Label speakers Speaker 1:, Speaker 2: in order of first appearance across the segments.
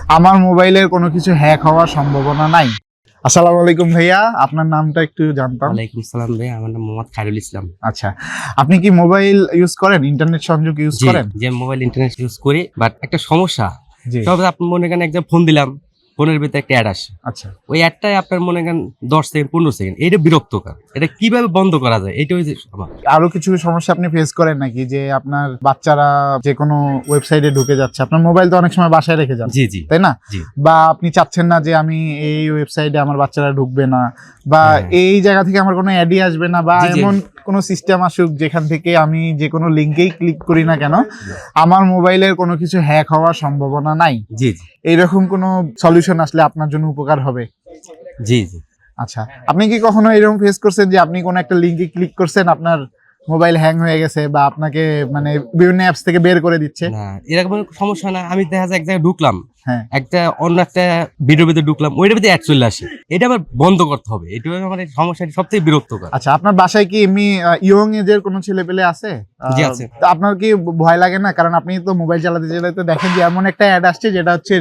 Speaker 1: আমার মোবাইলের কোনো কিছু হ্যাক হওয়ার সম্ভাবনা নাই। আসসালামু আলাইকুম ভাইয়া, আপনার নামটা একটু জানতাম।
Speaker 2: ওয়ালাইকুম আসসালাম ভাই, আমার নাম মোহাম্মদ খায়রুল ইসলাম।
Speaker 1: আচ্ছা, আপনি কি মোবাইল ইউজ করেন, ইন্টারনেট সংযোগ ইউজ করেন?
Speaker 2: যে মোবাইল ইন্টারনেট ইউজ করি, বাট একটা সমস্যা।
Speaker 1: জি।
Speaker 2: তবে আপনি মনে করেন একদম ফোন দিলাম, ফোনের ভিতরে একটা অ্যাড আসে,
Speaker 1: আচ্ছা,
Speaker 2: ওই অ্যাডটাই আপনার মনে করেন 10 সেকেন্ড 15 সেকেন্ড, এটা বিরক্তকর। এটা কিভাবে বন্ধ করা যায়, এটা হচ্ছে আমার।
Speaker 1: আরো কিছু সমস্যা আপনি ফেস করেন নাকি, যে আপনার বাচ্চারা যে কোনো ওয়েবসাইটে ঢুকে যাচ্ছে, আপনার মোবাইল তো অনেক সময় বাসায় রেখে যান,
Speaker 2: জি জি
Speaker 1: তাই না?
Speaker 2: জি।
Speaker 1: বা আপনি চাচ্ছেন না যে আমি এই ওয়েবসাইটে আমার বাচ্চারা ঢুকবে না, বা এই জায়গা থেকে আমার কোনো অ্যাডই আসবে না, বা
Speaker 2: জি, জি।
Speaker 1: এমন কোনো সিস্টেম আসুক যেখান থেকে আমি যে কোনো লিঙ্কেই ক্লিক করি না কেন আমার মোবাইলের কোনো কিছু হ্যাক হওয়ার সম্ভাবনা নাই।
Speaker 2: জি জি
Speaker 1: এইরকম কোনো সলিউশন আসলে আপনার জন্য উপকার হবে।
Speaker 2: জি জি।
Speaker 1: আচ্ছা, আপনি কি কখনো এরকম ফেস করছেন যে আপনি কোনো একটা লিঙ্কে ক্লিক করছেন, আপনার মোবাইল হ্যাং হয়ে গেছে, বা আপনাকে মানে বিভিন্ন অ্যাপস থেকে বের করে দিচ্ছে?
Speaker 2: না, এরকম সমস্যা না। আমি দেখা যায় এক জায়গায় ঢুকলাম,
Speaker 1: হ্যাঁ,
Speaker 2: একটা অন্য একটা ভিডিওর ভিতরে ঢুকলাম, ওইটার ভিতরে অ্যাড চলে আসে, এটা আবার বন্ধ করতে হবে। এটা আমার এই সমস্যাটি সবথেকে বিরক্তকর।
Speaker 1: আচ্ছা, আপনার বাসায় কি এমনি ইয়ং এজের কোনো ছেলে পেলে আছে?
Speaker 2: জি, আছে।
Speaker 1: তো আপনার কি ভয় লাগে না? কারণ আপনি তো মোবাইল চালাতে চালাতে দেখেন যে এমন একটা অ্যাড আসছে যেটা হচ্ছে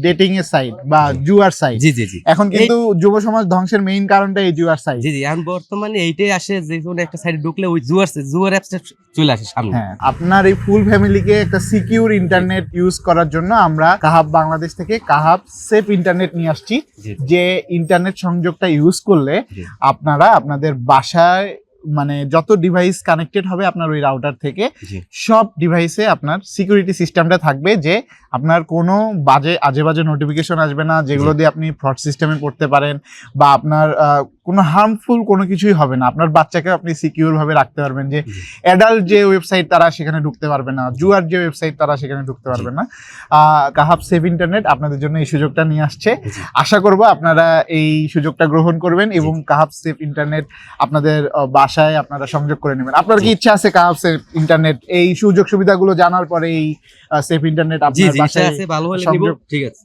Speaker 1: ডেটিং এর সাইট বা জুয়ার সাইট।
Speaker 2: জি জি জি।
Speaker 1: এখন কিন্তু যুব সমাজ ধ্বংসের মেইন কারণটা এই জুয়ার সাইট।
Speaker 2: জি জি, এখন বর্তমানে এইটাই আসে, যে কোনো একটা সাইটে ঢুকলে ওই জুয়ার অ্যাপসটা চলে আসে সামনে।
Speaker 1: হ্যাঁ, আপনার এই ফুল ফ্যামিলিকে একটা সিকিউর ইন্টারনেট ইউজ করার জন্য আমরা কাহাব বাংলাদেশ থেকে কাহাব সেফ ইন্টারনেট নিয়ে আসছি,
Speaker 2: জি।
Speaker 1: যে ইন্টারনেট সংযোগটা ইউজ করলে
Speaker 2: জি।
Speaker 1: আপনারা আপনাদের বাসায় মানে যত ডিভাইস কানেক্টেড হবে আপনার ওই রাউটার থেকে,
Speaker 2: জি।
Speaker 1: সব ডিভাইসে আপনার সিকিউরিটি সিস্টেমটা থাকবে, যে আপনার কোনো আজে বাজে নোটিফিকেশন আসবে না, যেগুলো দিয়ে আপনি ফ্রড সিস্টেমে পড়তে পারেন, বা আপনার কোনো হার্মফুল কোনো কিছুই হবে না। আপনার বাচ্চাকে আপনি সিকিউর ভাবে রাখতে পারবেন, যে অ্যাডাল্ট যে ওয়েবসাইট তারা সেখানে ঢুকতে পারবে না, জুয়ার যে ওয়েবসাইট তারা সেখানে ঢুকতে পারবে না। কাহাব সেফ ইন্টারনেট আপনাদের জন্য এই সুযোগটা নিয়ে আসছে। আশা করব আপনারা এই সুযোগটা গ্রহণ করবেন এবং কাহাব সেফ ইন্টারনেট আপনাদের বাসায় আপনারা সংযোগ করে নেবেন। আপনার কি ইচ্ছা আছে কাহাব সেফ ইন্টারনেট এই সুযোগ সুবিধাগুলো জানার পরে এই সেফ ইন্টারনেট আপনার বাসায় সংযোগ?
Speaker 2: ঠিক আছে।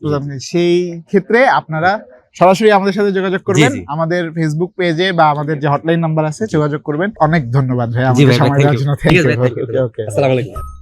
Speaker 1: সেই ক্ষেত্রে আপনারা সরাসরি আমাদের সাথে যোগাযোগ করবেন,
Speaker 2: জি।
Speaker 1: আমাদের ফেসবুক পেজে বা আমাদের যে হটলাইন নাম্বার আছে যোগাযোগ করবেন। অনেক ধন্যবাদ ভাই
Speaker 2: জি
Speaker 1: আমাদের
Speaker 2: ভাই,
Speaker 1: সময় দেওয়ার জন্য।
Speaker 2: ঠিক আছে ভাই,
Speaker 1: থ্যাংক ইউ।
Speaker 2: আসসালামু আলাইকুম।